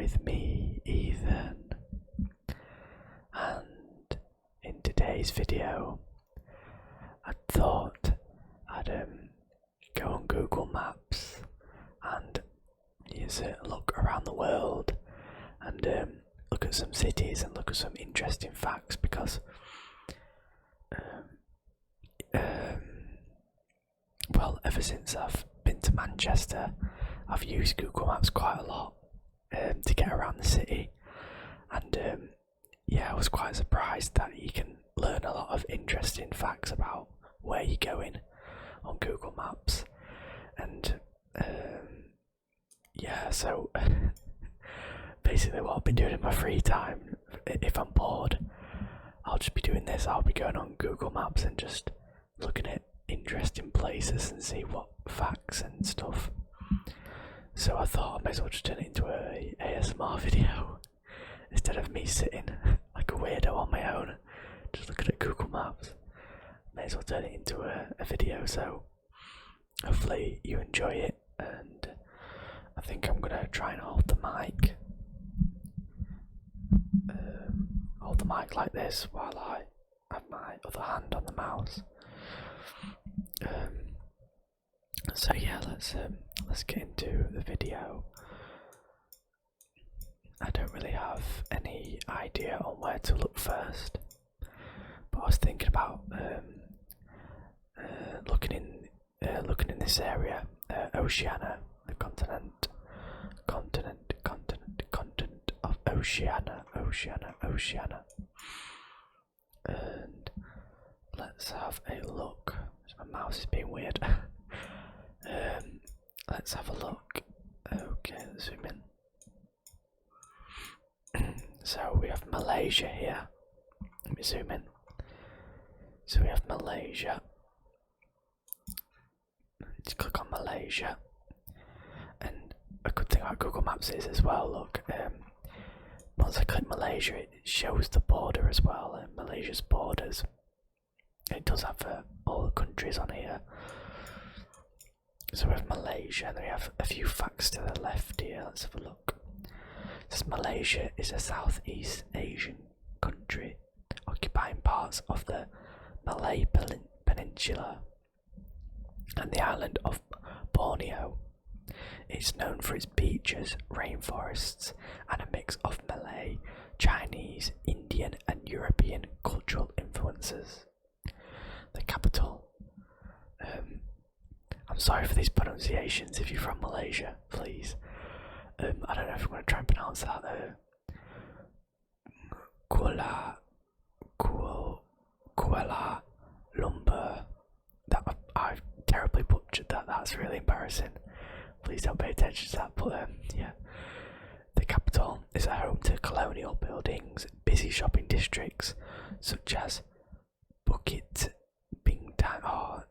with me, Ethan, and in today's video I thought I'd go on Google Maps and use a look around the world and look at some cities and look at some interesting facts because well, ever since I've been to Manchester, I've used Google Maps quite a lot to get around the city, and I was quite surprised that you can learn a lot of interesting facts about where you're going on Google Maps. And so basically what I'll be doing in my free time, if I'm bored, I'll just be doing this. I'll be going on Google Maps and just looking at interesting places and see what facts and stuff. So I thought I may as well just turn it into a ASMR video instead of me sitting like a weirdo on my own just looking at Google Maps. May as well turn it into a video, so hopefully you enjoy it. And I think I'm gonna try and hold the mic like this while I have my other hand on the mouse. So yeah, let's get into the video. I don't really have any idea on where to look first, but I was thinking about looking in this area, Oceania, the continent of Oceania. And let's have a look. My mouse is being weird. Let's have a look. Okay, let's zoom in. So we have Malaysia here. Let me zoom in. So we have Malaysia. Let's click on Malaysia. And a good thing about Google Maps is as well, look, once I click Malaysia, it shows the border as well, Malaysia's borders. It does have all the countries on here. So we have Malaysia, and then we have a few facts to the left here. Let's have a look. It says Malaysia is a Southeast Asian country occupying parts of the Malay Peninsula and the island of Borneo. It's known for its beaches, rainforests, and a mix of Malay, Chinese, Indian, and European cultural influences. The capital. I'm sorry for these pronunciations if you're from Malaysia, please. I don't know if I'm going to try and pronounce that. Kuala Lumpur. I've terribly butchered that. That's really embarrassing. Please don't pay attention to that. But yeah, the capital is a home to colonial buildings, busy shopping districts such as Bukit Bintang. Oh,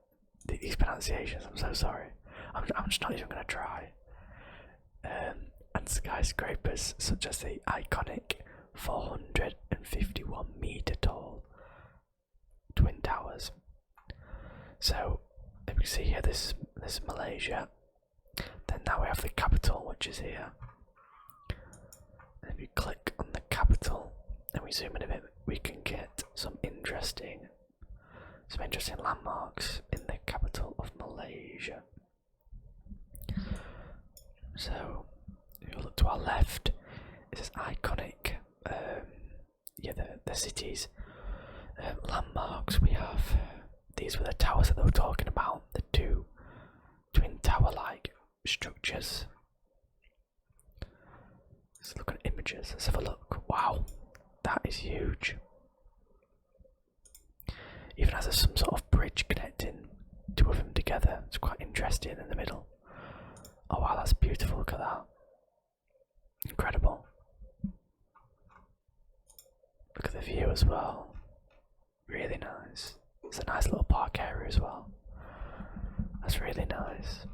these pronunciations, I'm so sorry. I'm just not even going to try. And skyscrapers such as the iconic 451 metre tall Twin Towers. So, if we see here, this is Malaysia. Then now we have the capital, which is here. And if we click on the capital and we zoom in a bit, we can get some interesting landmarks in the capital of Malaysia. So, if you look to our left, it says iconic, the city's landmarks. We have, these were the towers that they were talking about, the two twin tower-like structures. Let's look at images, let's have a look. Wow, that is huge. Even has some sort of bridge connecting two of them together. It's quite interesting in the middle. Oh wow, that's beautiful, look at that. Incredible. Look at the view as well. Really nice. It's a nice little park area as well. That's really nice.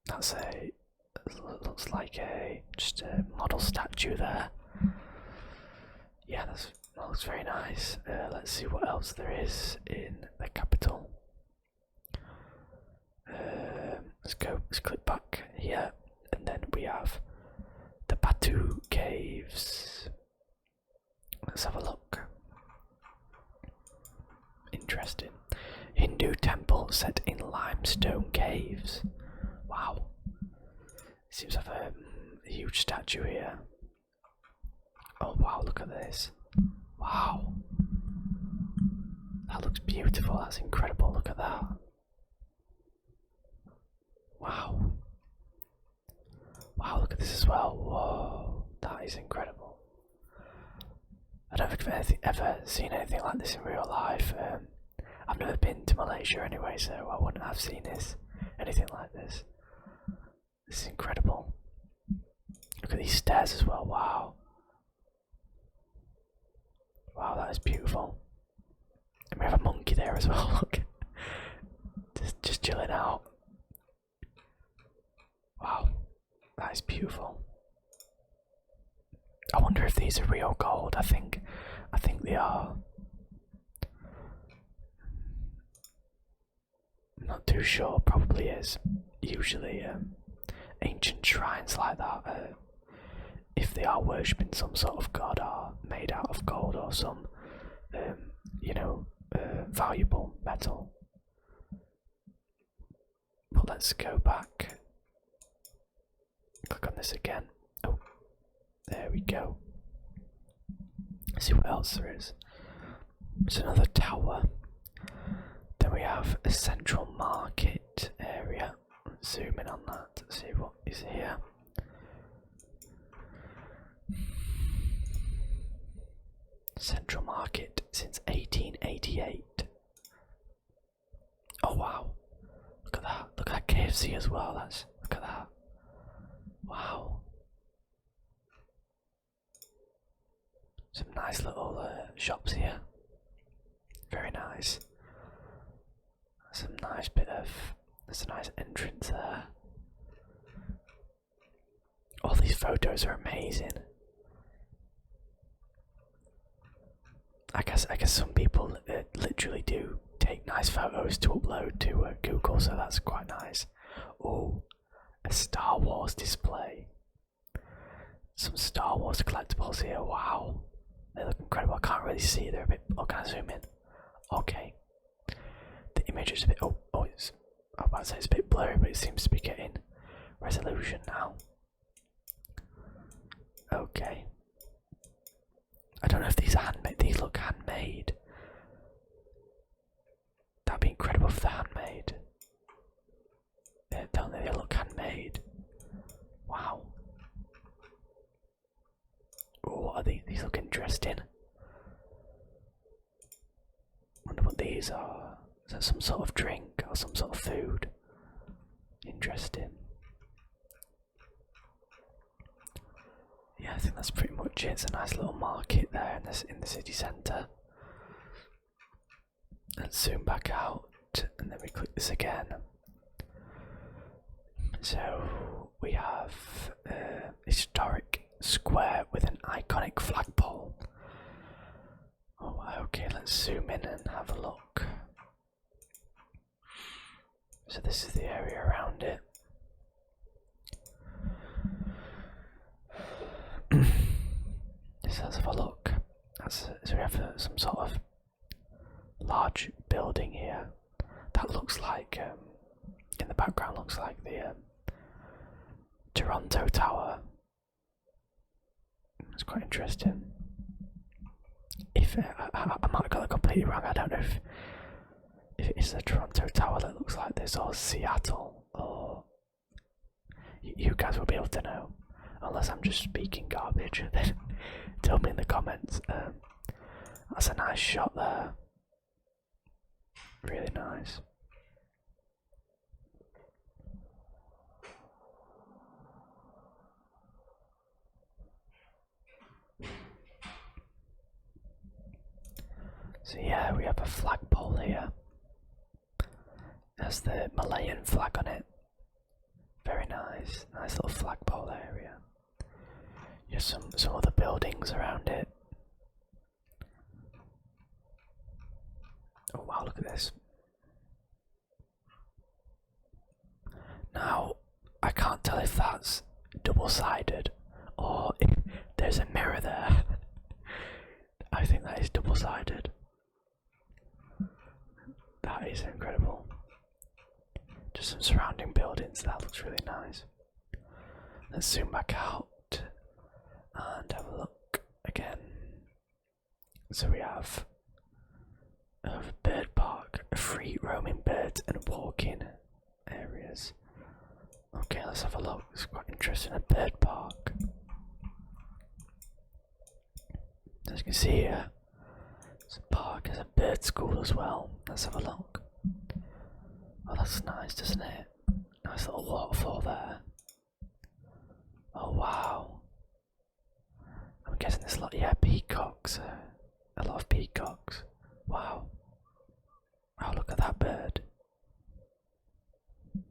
That's looks like just a model statue there. Yeah, that looks very nice. Let's see what else there is in the capital. Let's click back here, and then we we have the Batu Caves. Let's have a look. Interesting. Hindu temple set in limestone caves. Wow. Seems to have a huge statue here. Oh wow, look at this. Wow. That looks beautiful, that's incredible, look at that. Wow. Wow, look at this as well. Whoa, that is incredible. I don't think I've ever seen anything like this in real life. I've never been to Malaysia anyway, so I wouldn't have seen anything like this. This is incredible. Look at these stairs as well, wow. Wow, that is beautiful. And we have a monkey there as well, look. Just chilling out. Wow, that is beautiful. I wonder if these are real gold. I think they are. I'm not too sure, probably is. Usually ancient shrines like that, if they are worshipping some sort of god, are made out of gold or some valuable metal. But let's go back. Click on this again. Oh, there we go. Let's see what else there is. There's another tower. Then we have a central market area. Let's zoom in on that. See what is here. Central market since 1888. Oh wow. Look at that. Look at that KFC as well. Look at that. Wow. Some nice little shops here. Very nice. There's a nice entrance there. All these photos are amazing. I guess some people literally do take nice photos to upload to Google, so that's quite nice. Oh, a Star Wars display. Some Star Wars collectibles here. Wow, they look incredible. I can't really see. They're a bit. Oh, can I zoom in? Okay. The image is a bit. I'm about to say it's a bit blurry, but it seems to be getting resolution now. Okay. I don't know if these are handmade. These look handmade. That'd be incredible if they're handmade. Don't they look handmade? Wow. Oh, what are these? These look interesting. Wonder what these are. Is that some sort of drink or some sort of food? Interesting. Yeah, I think that's pretty much it. It's a nice little market there in the city centre. Let's zoom back out, and then we click this again. So we have a historic square with an iconic flagpole. Oh, okay, let's zoom in and have a look. So this is the area around it. So let's have a look. So we have some sort of large building here. That looks like, in the background, looks like the Toronto Tower. It's quite interesting. If I might have got that completely wrong. I don't know if it is the Toronto Tower that looks like this, or Seattle, or you guys will be able to know. Unless I'm just speaking garbage, then tell me in the comments. That's a nice shot there. Really nice. So yeah, we have a flagpole here. There's the Malayan flag on it. Very nice. Nice little flagpole area. Just some other buildings around it. Oh wow, look at this. Now, I can't tell if that's double-sided, or if there's a mirror there. I think that is double-sided. That is incredible. Just some surrounding buildings, that looks really nice. Let's zoom back out and have a look again. So we have a bird park, free roaming birds and walking areas. Okay, let's have a look. It's quite interesting, a bird park. As you can see here, it's a park, there's a bird school as well. Let's have a look. Oh, that's nice, doesn't it? Nice little waterfall there. Oh wow. I'm guessing there's a lot, yeah, peacocks. A lot of peacocks. Wow. Oh, look at that bird.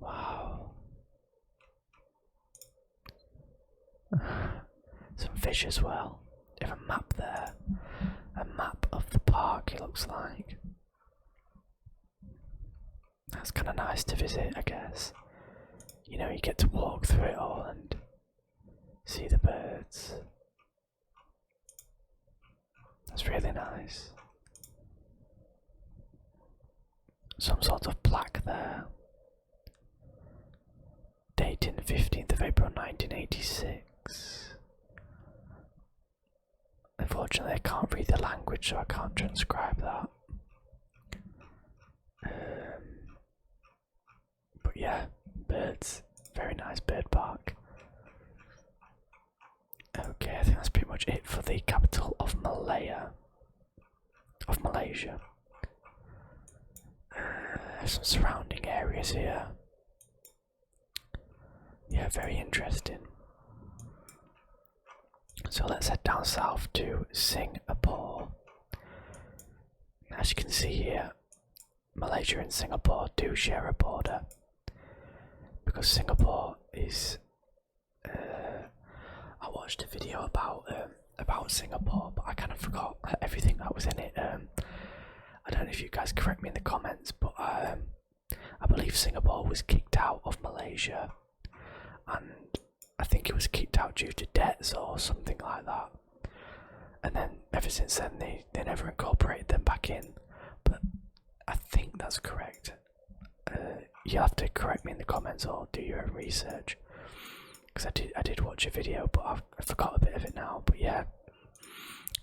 Wow. Some fish as well. They have a map there. A map of the park, it looks like. That's kind of nice to visit, I guess. You know, you get to walk through it all and see the birds. That's really nice. Some sort of plaque there. Dating 15th of April 1986. Unfortunately, I can't read the language, so I can't transcribe that. But yeah, birds. Very nice bird park. Okay, I think that's pretty much it for the capital of Malaysia. Some surrounding areas here. Yeah, very interesting. So let's head down south to Singapore. As you can see here, Malaysia and Singapore do share a border. Because Singapore is... I watched a video about Singapore, but I kind of forgot everything that was in it. I don't know if you guys correct me in the comments, but I believe Singapore was kicked out of Malaysia, and I think it was kicked out due to debts or something like that. And then ever since then, they never incorporated them back in. But I think that's correct. You'll have to correct me in the comments or do your own research, because I did watch a video, but I forgot a bit of it now. But yeah,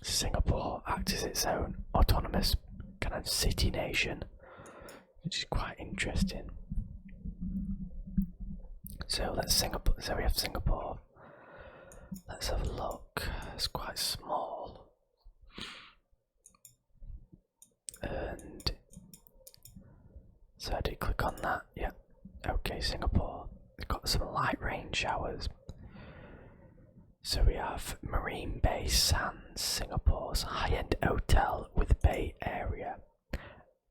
Singapore acts as its own autonomous kind of city nation, which is quite interesting. So we have Singapore. Let's have a look. It's quite small, and so I did click on that. Yeah. Okay, Singapore. We've got some light rain showers. So we have Marine Bay Sands, Singapore's high-end hotel with bay area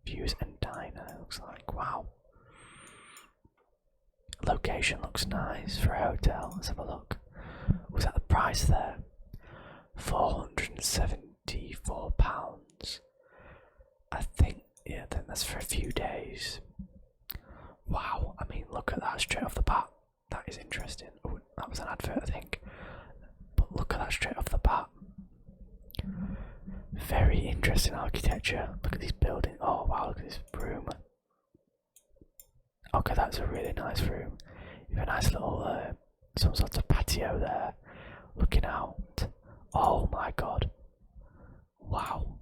views and diner. It looks like, wow. Location looks nice for a hotel. Let's have a look. Was that the price there? £474. I think, yeah, then that's for a few days. Wow, I mean, look at that straight off the bat. That is interesting. Oh, that was an advert, I think. But look at that straight off the bat. Very interesting architecture. Look at these buildings. Oh wow, look at this room. Okay, that's a really nice room. You have a nice little, some sort of patio there, looking out. Oh my god. Wow.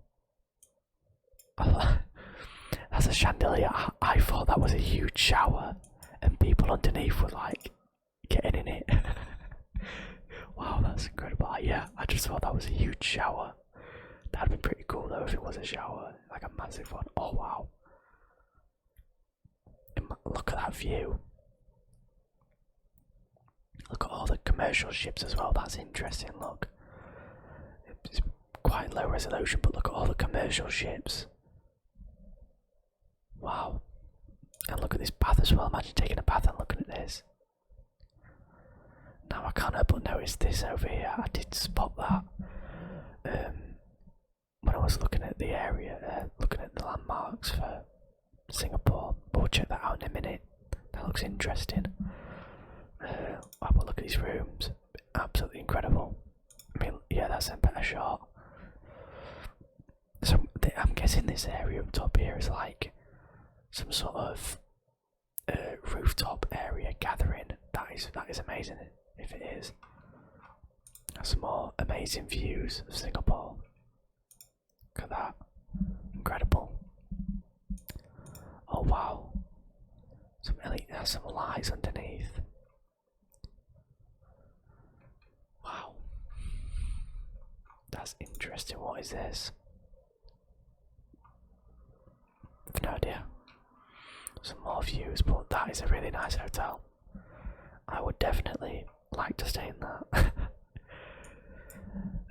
That's a chandelier. I thought that was a huge shower, and people underneath were like getting in it. Wow, that's incredible. Yeah, I just thought that was a huge shower. That'd be pretty cool though if it was a shower, like a massive one. Oh wow. Look at that view. Look at all the commercial ships as well. That's interesting. Look, it's quite low resolution, but look at all the commercial ships. Wow. And look at this bath as well. Imagine taking a bath and looking at this. Now I can't help but notice this over here. I did spot that when I was looking at the area, looking at the landmarks for Singapore. But we'll check that out in a minute. That looks interesting. But look at these rooms. absolutely incredible. I mean, yeah, that's a better shot. So I'm guessing this area up top here is like some sort of rooftop area gathering. That is amazing if it is. Some more amazing views of Singapore. Look at that. Incredible. Oh wow. There's some lights underneath. Wow. That's interesting. What is this? I've no idea. Some more views, but that is a really nice hotel. I would definitely like to stay in that.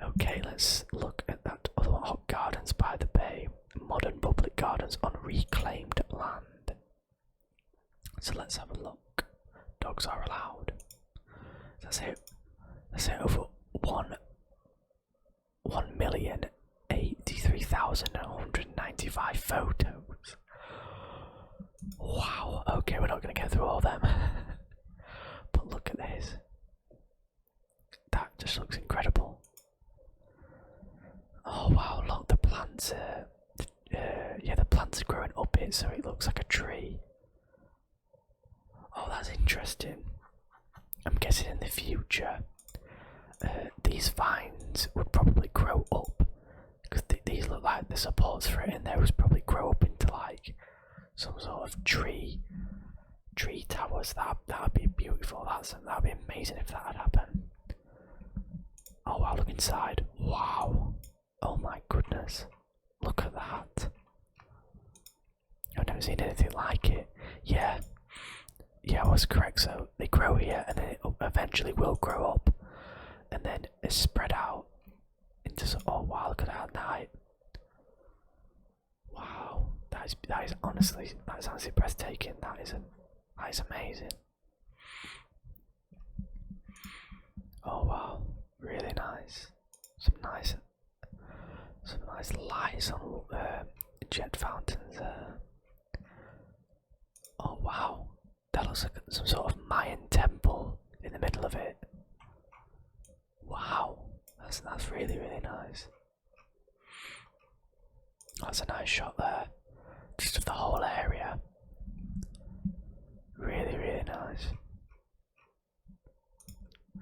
Okay, let's look at that other one. Hot Gardens by the Bay. Modern public gardens on reclaimed land. So let's have a look. Dogs are allowed. That's it. Over 1,083,195 photos. Wow, okay, we're not going to get through all of them. But look at this. That just looks incredible. Oh wow, look, the plants the plants are growing up it so it looks like a tree. Oh, that's interesting. I'm guessing in the future these vines would probably grow up, because these look like the supports for it, and those probably grow up into like some sort of tree towers. That'd be beautiful. That'd be amazing if that had happened. Oh wow, look inside. Wow. Oh my goodness. Look at that. I've never seen anything like it. Yeah, I was correct. So they grow here and then it eventually will grow up and then it's spread out into oh wow, look at that at night. Wow, that is honestly breathtaking. That is amazing. Oh wow, really nice. Some nice lights on jet fountains there. Oh wow, that looks like some sort of Mayan temple in the middle of it. Wow, that's really nice. That's a nice shot there, just of the whole area. Really nice.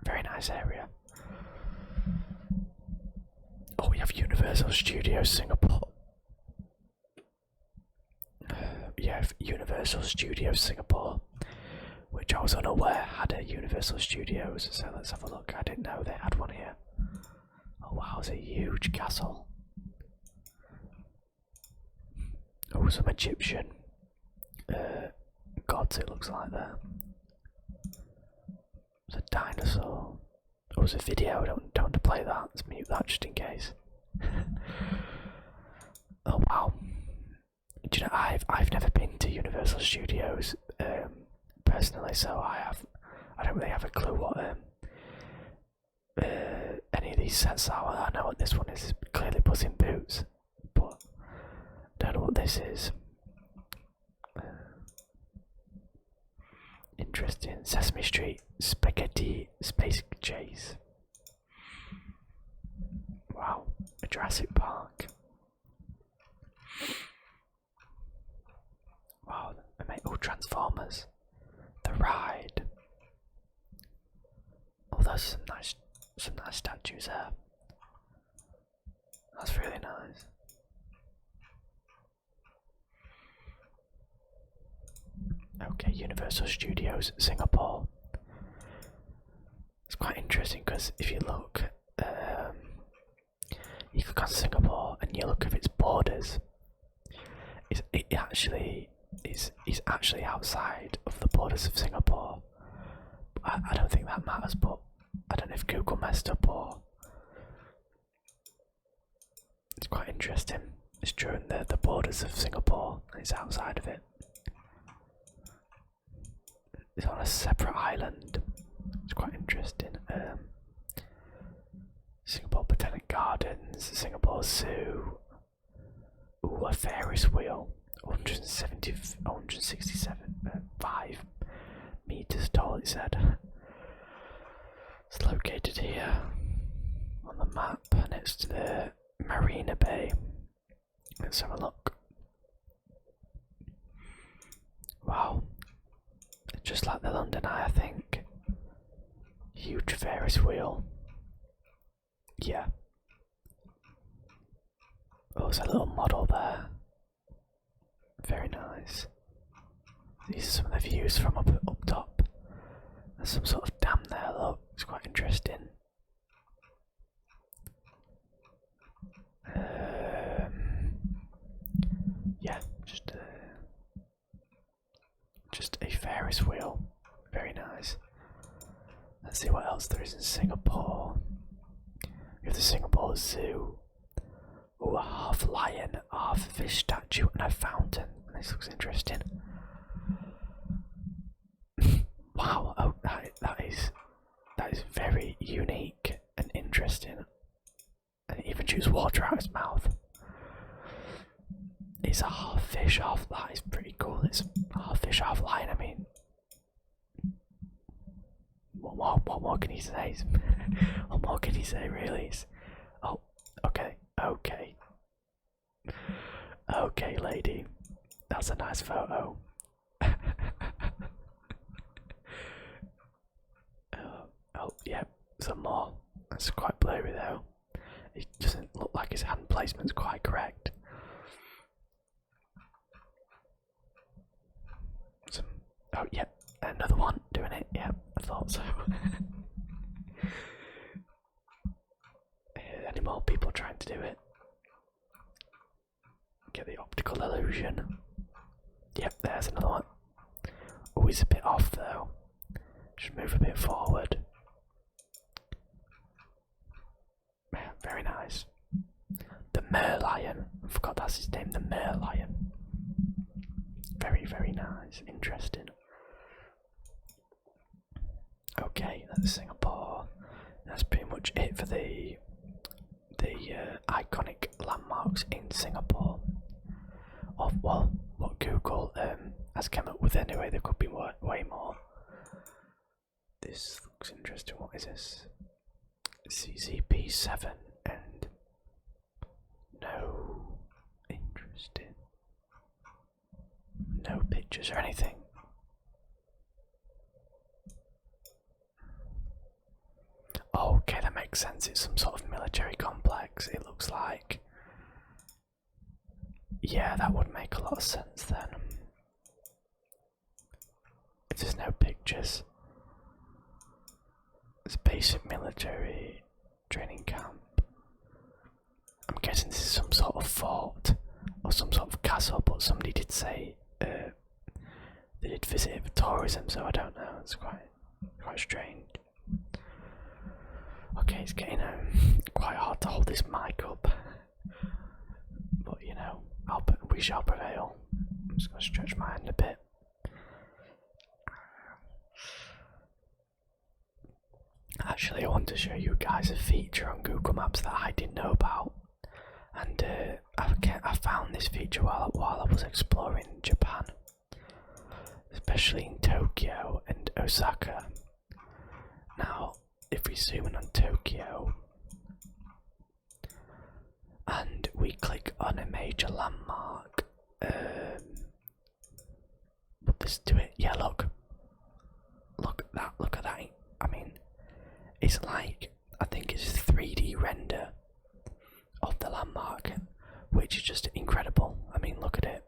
Very nice area. Oh, we have Universal Studios Singapore. Universal Studios Singapore, which I was unaware had a Universal Studios, so let's have a look. I didn't know they had one here. Oh wow, it's a huge castle. Oh, some Egyptian gods it looks like there. There's a dinosaur. Oh, there's a video, don't want to play that, let's mute that just in case. Oh wow. Do you know, I've never been to Universal Studios personally, so I don't really have a clue what any of these sets are. I know what this one is, clearly Puss in Boots, but don't know what this is. Interesting. Sesame Street Spaghetti Space Chase. Wow, a Jurassic Park. Wow, Transformers. The ride. Oh, there's some nice statues there. That's really nice. Okay, Universal Studios Singapore. It's quite interesting because if you look, you click on Singapore and you look at its borders. It actually is actually outside of the borders of Singapore. I don't think that matters, but I don't know if Google messed up or it's quite interesting. It's during the borders of Singapore and it's outside of it. It's on a separate island. It's quite interesting. Singapore Botanic Gardens, Singapore Zoo. Ooh, a Ferris wheel. 167, 5 meters tall, it said. It's located here on the map next to the Marina Bay. Let's have a look. Wow, just like the London Eye, I think. Huge Ferris wheel. Yeah. Oh, there's a little model there. Very nice. These are some of the views from up top. There's some sort of dam there, look. It's quite interesting. Yeah, just a Ferris wheel. Very nice. Let's see what else there is in Singapore. We have the Singapore Zoo. Oh, a half lion, half fish statue, and a fountain. This looks interesting. Wow, oh, that is very unique and interesting. And it even shoots water out its mouth. It's a half fish, half. That is pretty cool. It's half fish, half lion. I mean, what more can you say? What more can you say, really? Oh, okay. Okay, lady. That's a nice photo. Oh, yeah, some more. That's quite blurry though. It doesn't look like his hand placement's quite correct. Oh, yeah, another one doing it. Yeah, I thought so. Any more people trying to do it? Get the optical illusion. Yep, there's another one. Oh, he's a bit off though. Should move a bit forward. Yeah, very nice. The Merlion. I forgot that's his name, the Merlion. Very, very nice. Interesting. Okay, that's Singapore. That's pretty much it for the iconic landmarks in Singapore. Well, what Google has come up with anyway. There could be way more. This looks interesting. What is this? CZP7 and no interesting. No pictures or anything. Okay, that makes sense. It's some sort of military complex, it looks like. Yeah, that would make a lot of sense then. If there's no pictures. It's a basic military training camp. I'm guessing this is some sort of fort or some sort of castle, but somebody did say they did visit it for tourism, so I don't know. It's quite strange. Okay, it's getting quite hard to hold this mic up, but you know, we shall prevail. I'm just going to stretch my hand a bit. Actually, I want to show you guys a feature on Google Maps that I didn't know about, and I found this feature while I was exploring Japan, especially in Tokyo and Osaka. Now, if we zoom in on Tokyo and we click on a major landmark, let's do it. Yeah, look at that. I mean, it's like, I think it's 3D render of the landmark, which is just incredible. I mean, look at it.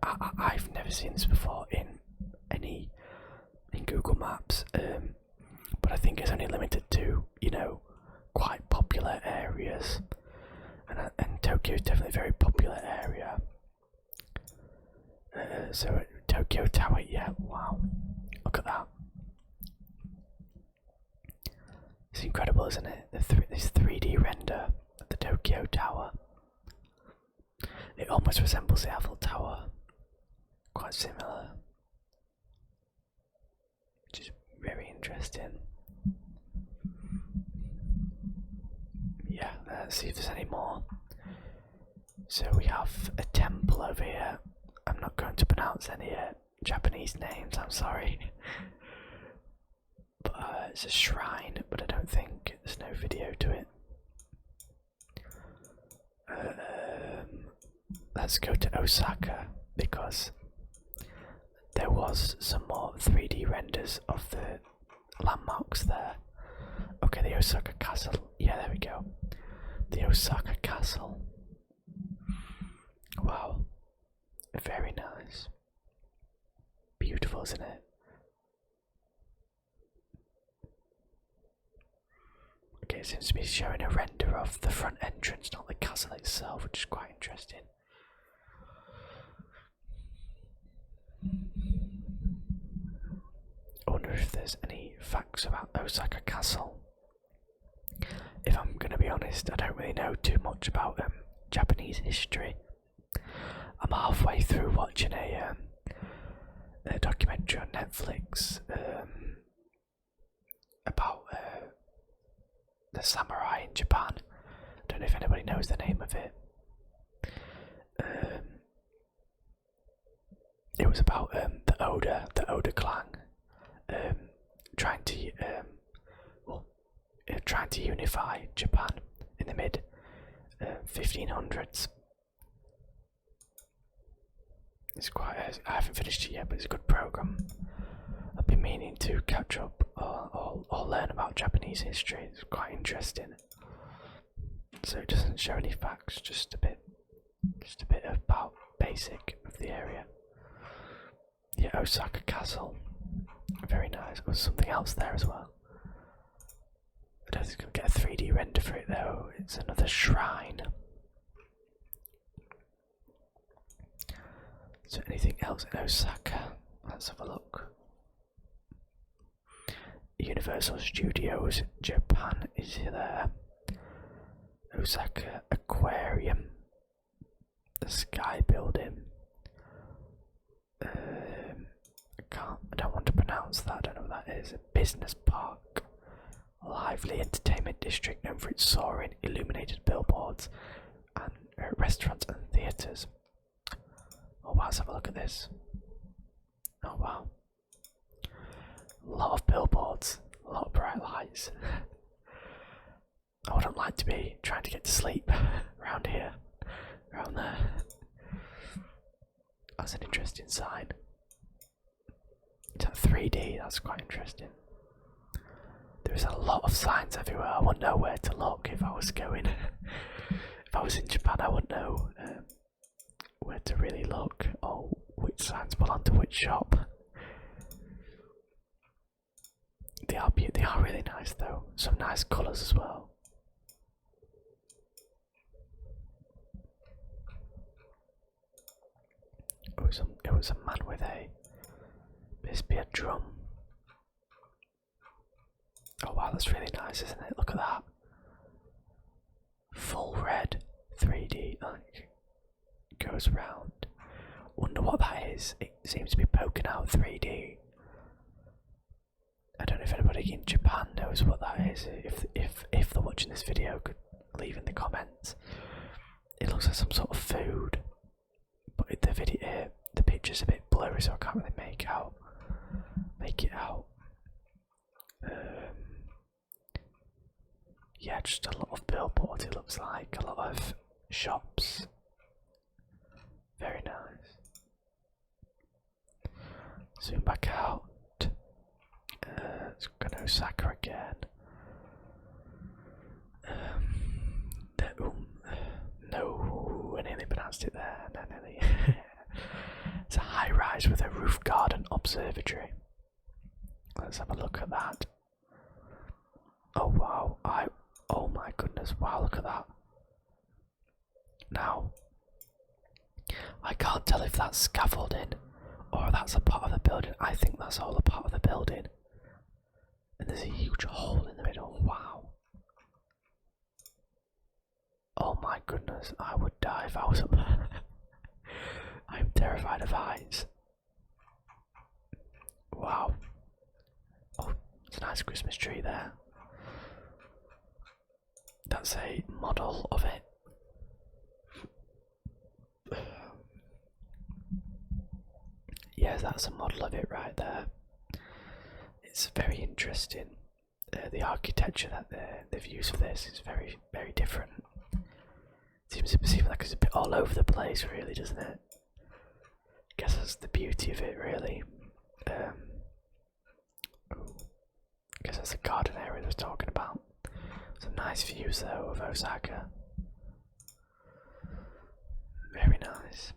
I've never seen this before in Google Maps, but I think it's only limited to, you know, quite popular areas, and Tokyo is definitely a very popular area. So Tokyo Tower, yeah, wow, look at that. It's incredible, isn't it? This 3D render of the Tokyo Tower. It almost resembles the Eiffel Tower, quite similar. Which is very interesting. Yeah, let's see if there's any more. So we have a temple over here. I'm not going to pronounce any Japanese names, I'm sorry. But It's a shrine, but I don't think there's no video to it. Let's go to Osaka because there was some more 3D renders of the landmarks there. Okay, the Osaka Castle. Yeah, there we go. The Osaka Castle. Wow. Very nice. Beautiful, isn't it? Okay, it seems to be showing a render of the front entrance, not the castle itself, which is quite interesting. I wonder if there's any facts about Osaka Castle. If I'm going to be honest, I don't really know too much about Japanese history. I'm halfway through watching a documentary on Netflix about the samurai in Japan. I don't know if anybody knows the name of it. It was about the Oda clan trying to unify Japan in the mid 1500s. It's quite. I haven't finished it yet, but it's a good program. I've been meaning to catch up or learn about Japanese history. It's quite interesting. So it doesn't show any facts, just a bit about basic of the area. Yeah, Osaka Castle, very nice. There's something else there as well. I don't think I'll get a 3D render for it though. It's another shrine. So anything else in Osaka? Let's have a look. Universal Studios Japan is there. Osaka Aquarium. The Sky Building. I don't want to pronounce that. I don't know what that is. A business park. Lively entertainment district known for its soaring illuminated billboards and restaurants and theatres. Oh wow, let's have a look at this. Oh wow. A lot of billboards, a lot of bright lights. I wouldn't like to be trying to get to sleep around here, around there. That's an interesting sign. It's at 3D, that's quite interesting. There's a lot of signs everywhere. I wouldn't know where to look if I was going. If I was in Japan, I wouldn't know where to really look or which signs belong to which shop. They are really nice though. Some nice colours as well. It was a man with a a drum. Oh wow, that's really nice, isn't it? Look at that. Full red 3D, like, goes round. Wonder what that is. It seems to be poking out 3D. I don't know if anybody in Japan knows what that is. If they're watching this video, could leave in the comments. It looks like some sort of food, but the picture's a bit blurry, so I can't really make it out. Yeah, just a lot of billboards. It looks like a lot of shops. Very nice. Zoom back out. Let's go to Osaka again. No, I nearly pronounced it there. No, nearly. It's a high rise with a roof garden observatory. Let's have a look at that. Oh wow, oh my goodness, wow, look at that. Now, I can't tell if that's scaffolding or that's a part of the building. I think that's all a part of the building. And there's a huge hole in the middle, wow. Oh my goodness, I would die if I was up there. I'm terrified of heights. Wow. Oh, it's a nice Christmas tree there. That's a model of it. Yes, that's a model of it right there. It's very interesting. the architecture that they've used for this is very, very different. Seems like it's a bit all over the place, really, doesn't it? I guess that's the beauty of it, really. I guess that's the garden area I was talking about. Some nice views, though, of Osaka. Very nice.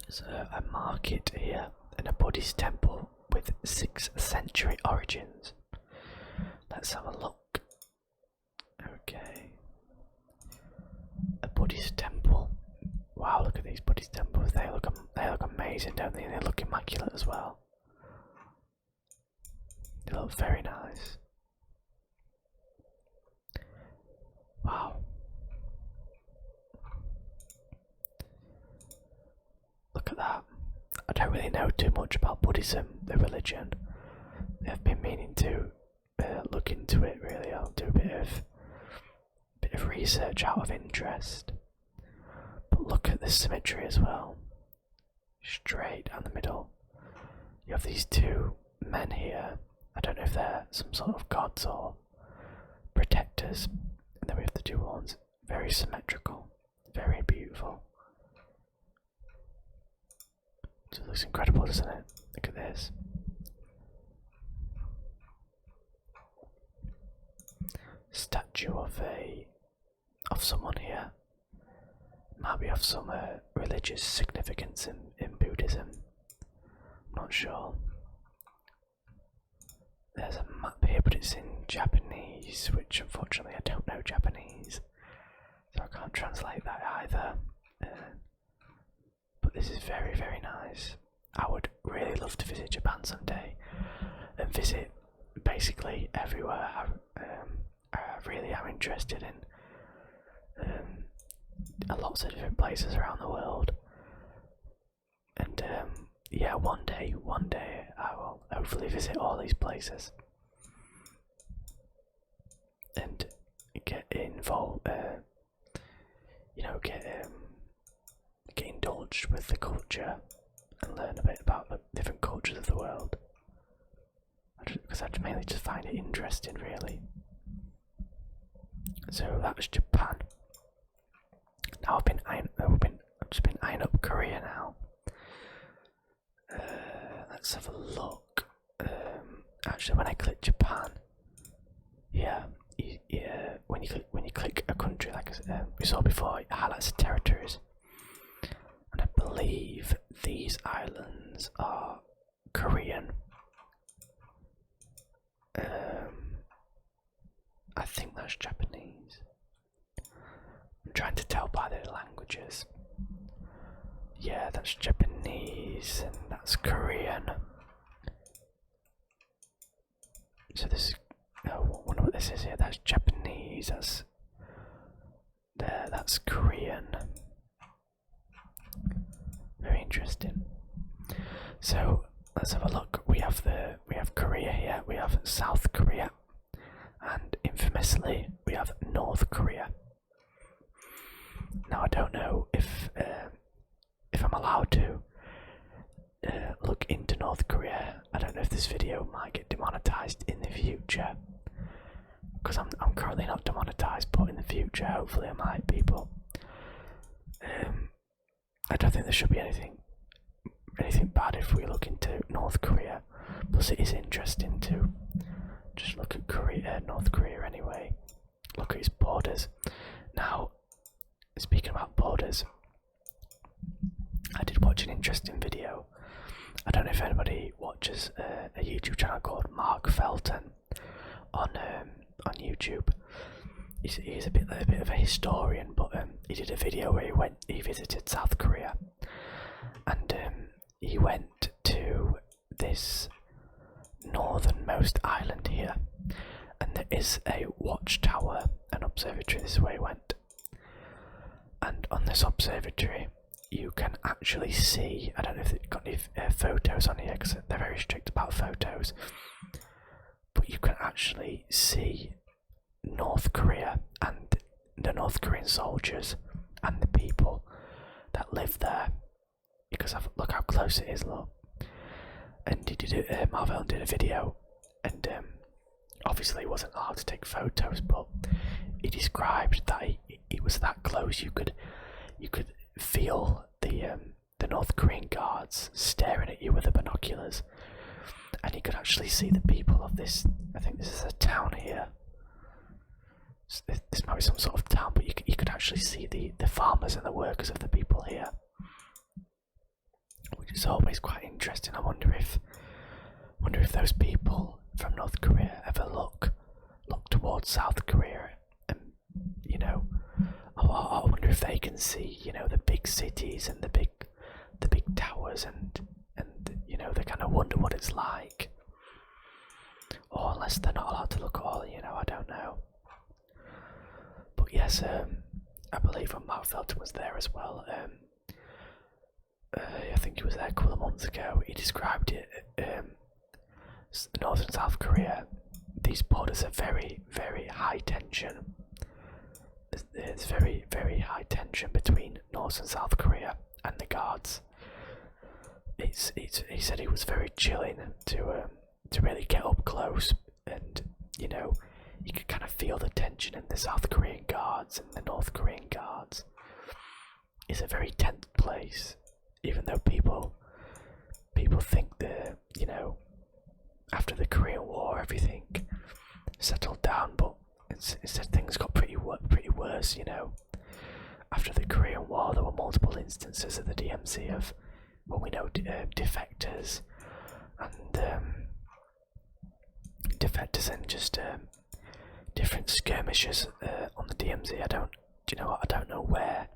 There's a market here and a Buddhist temple with 6th century origins. Let's have a look. Okay. A Buddhist temple. Wow, look at these Buddhist temples. They look amazing, don't they? They look immaculate as well. They look very nice. Wow. Look at that. I don't really know too much about Buddhism, the religion. I've been meaning to look into it, really. I'll do a bit of research out of interest. But look at the symmetry as well. Straight down the middle. You have these two men here. I don't know if they're some sort of gods or protectors. And then we have the two ones. Very symmetrical. Very beautiful. So it looks incredible, doesn't it? Look at this. Statue of someone here. Might be of some religious significance in Buddhism. I'm not sure. There's a map here, but it's in Japanese, which unfortunately I don't know Japanese, so I can't translate that either. But this is very, very nice. I would really love to visit Japan someday and visit basically everywhere. I really am interested in lots of different places around the world. And yeah, one day I will hopefully visit all these places and get involved, get indulged with the culture and learn a bit about the different cultures of the world. Because I mainly just find it interesting, really. So that was Japan. Now I've just been eyeing up Korea now. Let's have a look. Actually, when I click Japan, when you click a country, like we saw before, it highlights the territories, and I believe these islands are Korean. I think that's Japanese. I'm trying to tell by the languages. Yeah, that's Japanese and that's Korean. So this is, I wonder what this is here. That's Japanese, that's Korean. Very interesting. So let's have a look. We have Korea here, we have South Korea, and infamously we have North Korea. Now I don't know if I'm allowed to look into North Korea. I don't know if this video might get demonetized in the future, because I'm currently not demonetized, but in the future hopefully I might be. But I don't think there should be anything bad if we look into North Korea. Plus it is interesting to just look at North Korea anyway. Look at its borders. Now, speaking about borders, I did watch an interesting video. I don't know if anybody watches a YouTube channel called Mark Felton on YouTube. He's a bit of a historian, but he did a video where he visited South Korea, and he went to this northernmost island here, and there is a watchtower, an observatory. This is where he went, and on this observatory you can actually see, I don't know if they've got any photos on here because they're very strict about photos, but you can actually see North Korea and the North Korean soldiers and the people that live there, because look how close it is, look. and Marvel did a video, and obviously he wasn't allowed to take photos, but he described that it was that close you could feel the North Korean guards staring at you with the binoculars, and you could actually see the people of this. I think this is a town here. This might be some sort of town, but you could actually see the farmers and the workers of the people here, which is always quite interesting. I wonder if those people from North Korea ever look towards South Korea, and I wonder if they can see the big cities and the big towers, and they kind of wonder what it's like, or unless they're not allowed to look at all, I don't know. But yes, I believe when Mark Felton was there as well, I think he was there a couple of months ago, he described it, North and South Korea, these borders are very, very high tension. There's very, very high tension between North and South Korea and the guards. He said it was very chilling to really get up close, and you could kind of feel the tension in the South Korean guards and the North Korean guards. It's a very tense place, even though people think that after the Korean War everything settled down, but instead things got pretty worse. After the Korean War, there were multiple instances of the DMZ of, well, we know defectors and just different skirmishes on the DMZ. I don't know where.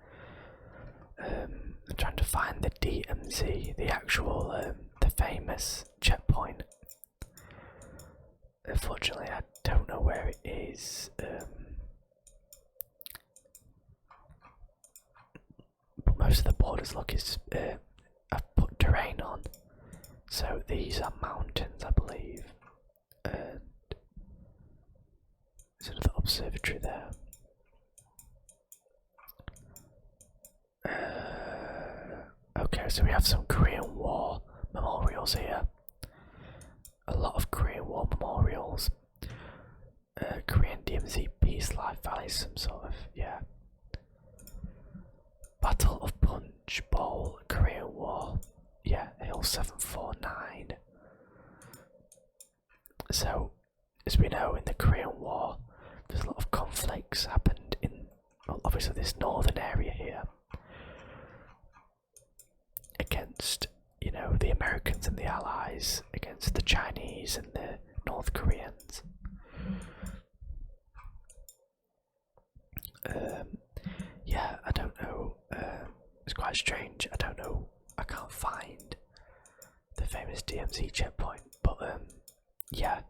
I'm trying to find the DMZ, the actual, the famous checkpoint. Unfortunately, I don't know where it is. But most of the borders, look, is I've put terrain on, so these are mountains, I believe. And there's another observatory there. Okay, so we have some Korean War memorials here. A lot of Korean War memorials. Korean DMZ Peace Life Valley, some sort of, yeah. Battle of Punch Bowl, Korean War. Yeah, Hill 749. So, as we know, in the Korean War, there's a lot of conflicts happened in, well, obviously this northern area here, against, the Americans and the Allies, against the Chinese and the North Koreans. Yeah, I don't know, it's quite strange, I can't find the famous DMZ checkpoint, but yeah,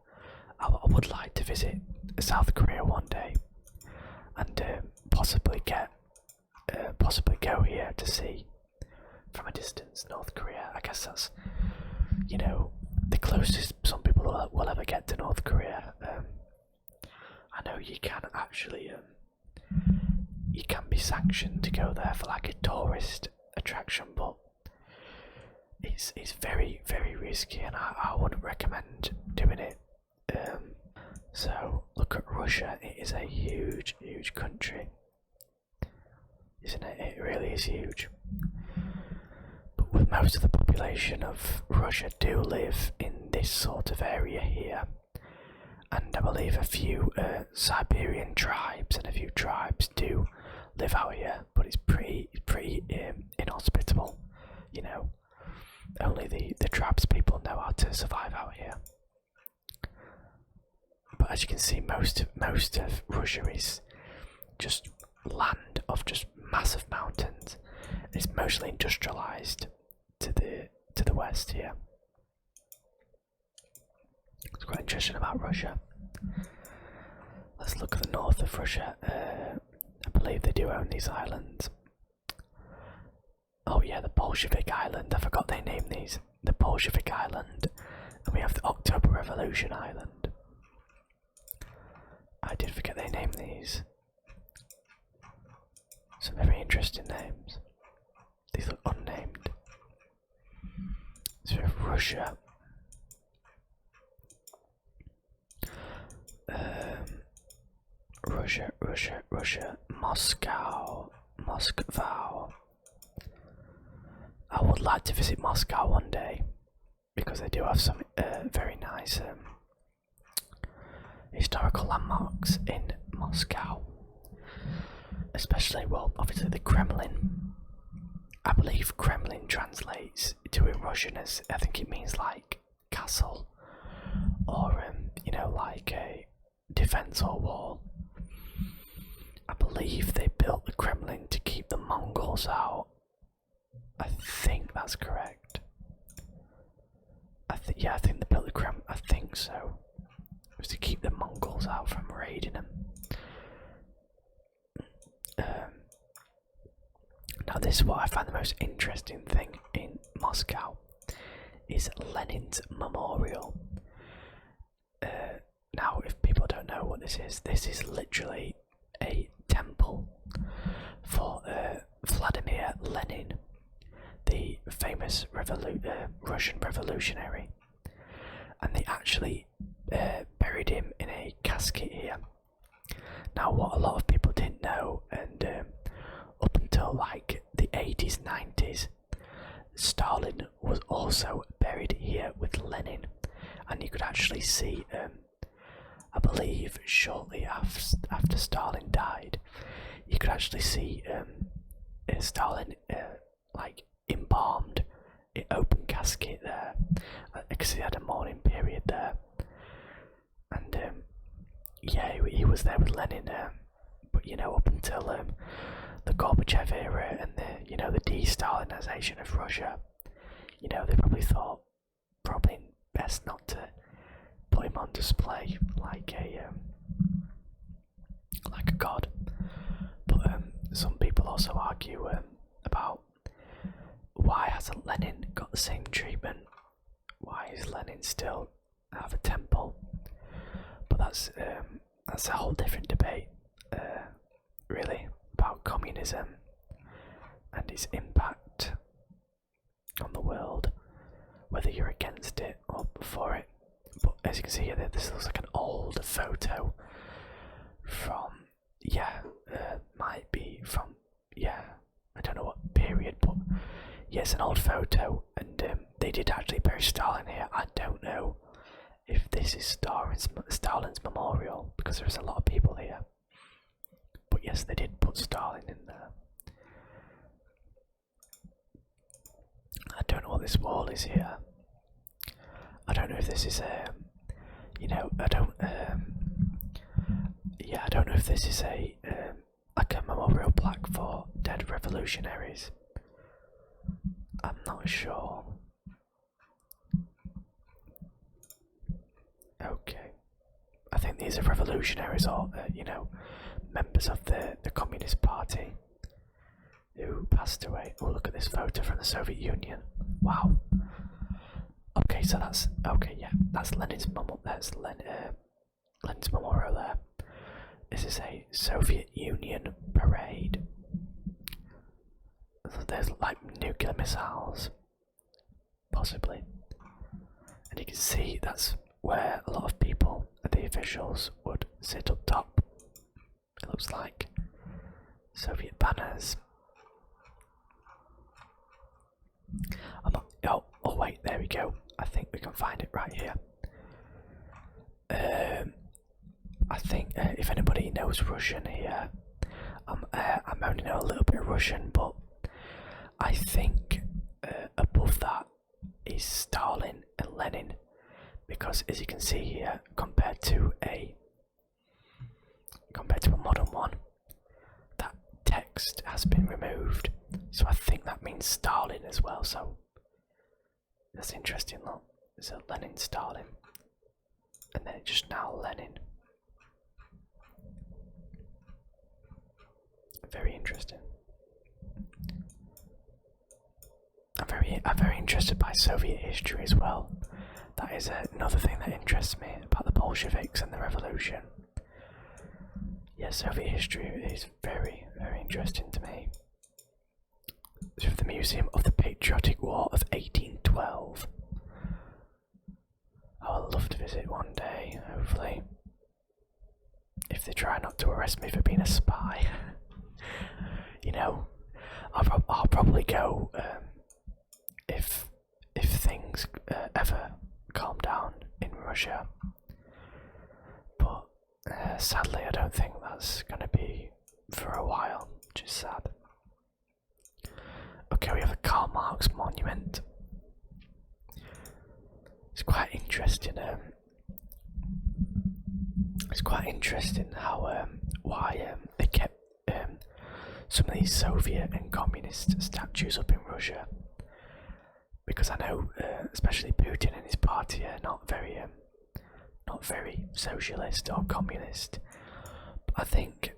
I would like to visit South Korea one day, and possibly go here to see from a distance North Korea. I guess that's the closest some people will ever get to North Korea. I know you can actually you can be sanctioned to go there for like a tourist attraction, but it's very, very risky, and I wouldn't recommend doing it. So look at Russia. It is a huge, huge country, isn't it? It really is huge. But with most of the population of Russia do live in this sort of area here, and I believe a few Siberian tribes and a few tribes do live out here, but it's pretty inhospitable. Only the tribes people know how to survive out here. But as you can see, most of Russia is just land of just massive mountains. It's mostly industrialized to the west here. It's quite interesting about Russia. Let's look at the north of Russia. I believe they do own these islands. Oh yeah, the Bolshevik Island. I forgot they named these. The Bolshevik Island. And we have the October Revolution Island. I did forget they named these. Some very interesting names. These look unnamed. So we have Russia. Russia, Moscow, Moscow. I would like to visit Moscow one day because they do have some very nice historical landmarks in Moscow. Especially, well, obviously the Kremlin. I believe Kremlin translates to in Russian as, I think it means like castle, or like a defense or wall. I believe they built the Kremlin to keep the Mongols out. I think that's correct. I think they built the Kremlin. I think so. It was to keep the Mongols out from raiding them. Now, this is what I find the most interesting thing in Moscow is Lenin's memorial. Now, if people don't know what this is literally a temple for Vladimir Lenin, the famous Russian revolutionary, and they actually buried him in a casket here. Now, what a lot of people didn't know, and up until like the 80s, 90s, Stalin was also buried here with Lenin, and you could actually see, I believe shortly after Stalin died, you could actually see Stalin like embalmed, an open casket there, because he had a mourning period there, and he was there with Lenin, but up until the Gorbachev era and the de-Stalinization of Russia, they probably thought best not to put him on display like a god. But some people also argue about why hasn't Lenin got the same treatment? Why is Lenin still have a temple? But that's a whole different debate, really, about communism and its impact on the world, whether you're against it or for it. But as you can see here, this looks like an old photo from, might be from, I don't know what period, but it's an old photo, and they did actually bury Stalin here. I don't know if this is Stalin's memorial, because there's a lot of people here. But yes, they did put Stalin in there. I don't know what this wall is here. I don't know if this is I don't know if this is like a memorial plaque for dead revolutionaries. I'm not sure. Okay. I think these are revolutionaries or, members of the Communist Party who passed away. Oh, look at this photo from the Soviet Union. Wow. Okay, so that's Lenin's Lenin's memorial there. This is a Soviet Union parade. So there's like nuclear missiles, possibly. And you can see that's where a lot of people, the officials, would sit up top. It looks like Soviet banners. Oh wait, there we go. I think we can find it right here. I think if anybody knows Russian here, I only know a little bit of Russian, but I think above that is Stalin and Lenin, because as you can see here, compared to a modern one, that text has been removed. So I think that means Stalin as well. So that's interesting. Look, so Lenin, Stalin, and then just now Lenin. Very interesting. I'm very interested by Soviet history as well. That is another thing that interests me about the Bolsheviks and the revolution. Soviet history is very, very interesting to me. So the Museum of the Patriotic War of 1812. I would love to visit one day, hopefully. If they try not to arrest me for being a spy. You know, I'll probably go if things ever calm down in Russia. But sadly, I don't think that's gonna be for a while, which is sad. Okay, we have a Karl Marx monument. It's quite interesting. It's quite interesting how why they kept some of these Soviet and communist statues up in Russia, because I know, especially Putin and his party, are not very socialist or communist. But I think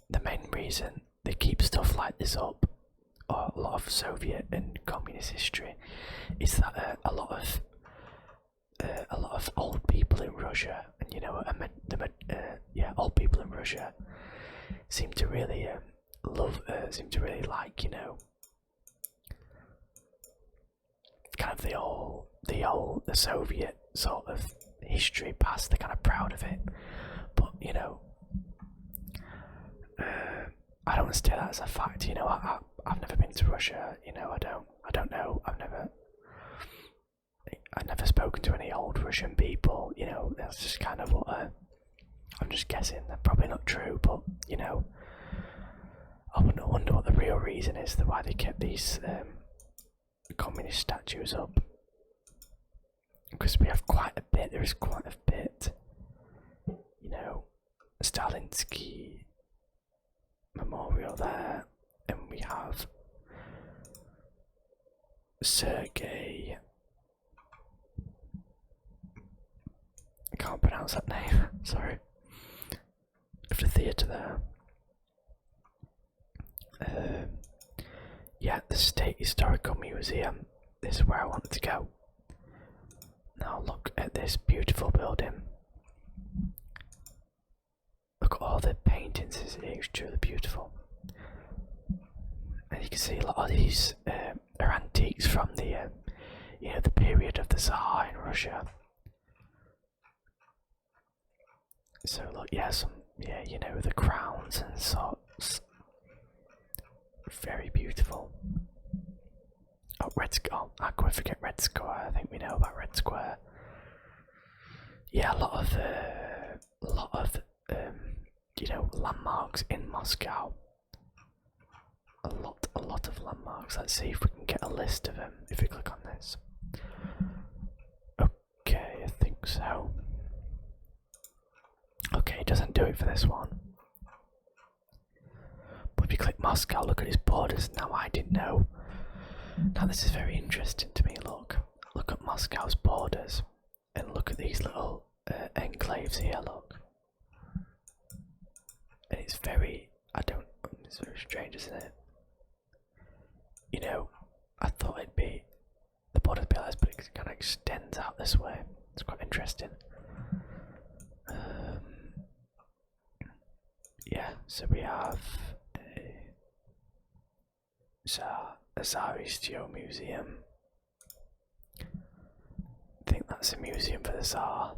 the main reason they keep stuff like this up, or a lot of Soviet and communist history, is that a lot of old people in Russia, and old people in Russia seem to really like, kind of the Soviet sort of history past. They're kind of proud of it, but I don't want to take that as a fact. I've never been to Russia. I don't know. I've never spoken to any old Russian people. That's just kind of what I'm just guessing. They're probably not true, but I wonder what the real reason is why they kept these communist statues up. Because we have quite a bit. There is quite a bit. Stalinsky Memorial there, and we have Sergei. I can't pronounce that name. Sorry. Of the theatre there. Yeah, the State Historical Museum. This is where I wanted to go. Now look at this beautiful building. Look at all the paintings. It's truly beautiful. And you can see a lot of these are antiques from the the period of the Tsar in Russia. So look, the crowns and sorts. Very beautiful. Oh, Red Square. I could forget Red Square. I think we know about Red Square. Yeah, a lot of landmarks in Moscow. A lot of landmarks. Let's see if we can get a list of them if we click on this. Okay, I think so. Okay, it doesn't do it for this one. But if you click Moscow, look at its borders. Now I didn't know. Now this is very interesting to me. Look at Moscow's borders, and look at these little enclaves here. Look, and it's very strange, isn't it? I thought the borders would be like this, but it kind of extends out this way. It's quite interesting. Yeah, so we have a Tsaristio Museum. I think that's a museum for the Tsar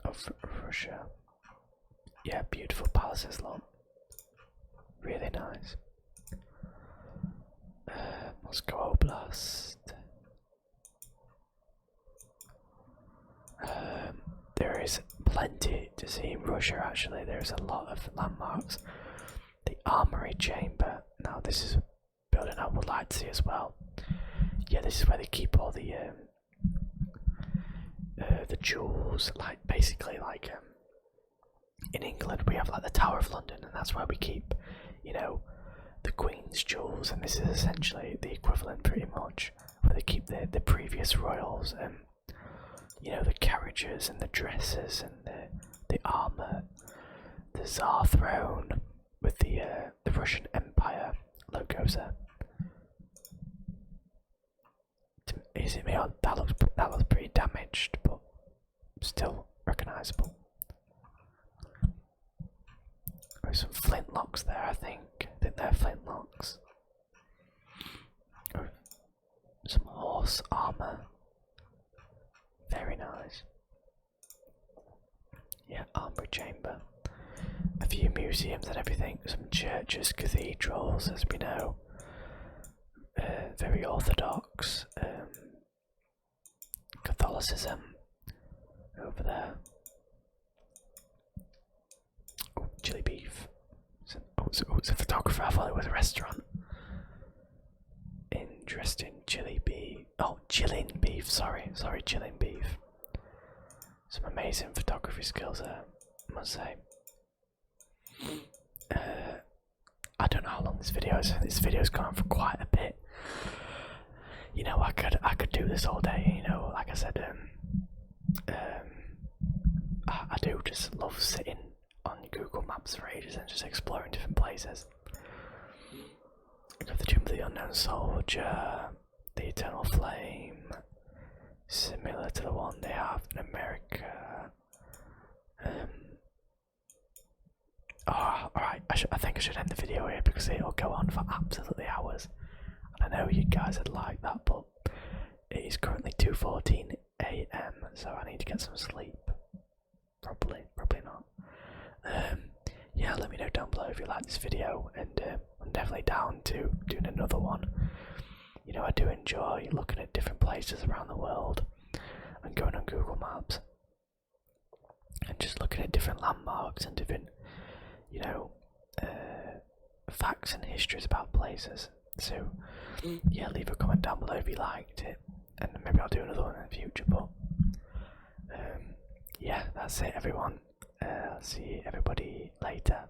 of Russia. Yeah, beautiful palaces, look. Really nice. Moscow Oblast. There is plenty to see in Russia, actually. There's a lot of landmarks. The Armory Chamber. Now, this is a building I would like to see as well. Yeah, this is where they keep all the jewels. Basically, in England, we have the Tower of London, and that's where we keep, the Queen's jewels. And this is essentially the equivalent, pretty much, where they keep the previous royals and the carriages and the dresses and the armor, the Tsar throne with the Russian Empire logos there. Is it me? Oh, that looks pretty damaged, but still recognisable. There's some flintlocks there, I think. I think they're flintlocks. Some horse armor. Very nice. Yeah, Armory Chamber. few museums and everything, some churches, cathedrals, as we know. Very orthodox. Catholicism over there. Oh, chili beef. It's a photographer. I thought it was a restaurant. Interesting. Chili beef. Oh, chilling beef. Sorry, chilling beef. Some amazing photography skills there, I must say. I don't know how long this video is. This video's gone on for quite a bit. You know, I could do this all day. You know, like I said, I do just love sitting on Google Maps for ages and just exploring different places. I got the Tomb of the Unknown Soldier, the Eternal Flame, similar to the one they have in America. Alright, I think I should end the video here because it'll go on for absolutely hours. And I know you guys would like that, but it is currently 2:14 AM, so I need to get some sleep. Probably not. Yeah, let me know down below if you like this video, and I'm definitely down to doing another one. You know, I do enjoy looking at different places around the world and going on Google Maps and just looking at different landmarks and different, you know, facts and histories about places. So yeah, leave a comment down below if you liked it, and maybe I'll do another one in the future. But yeah, that's it, everyone. I'll see everybody later.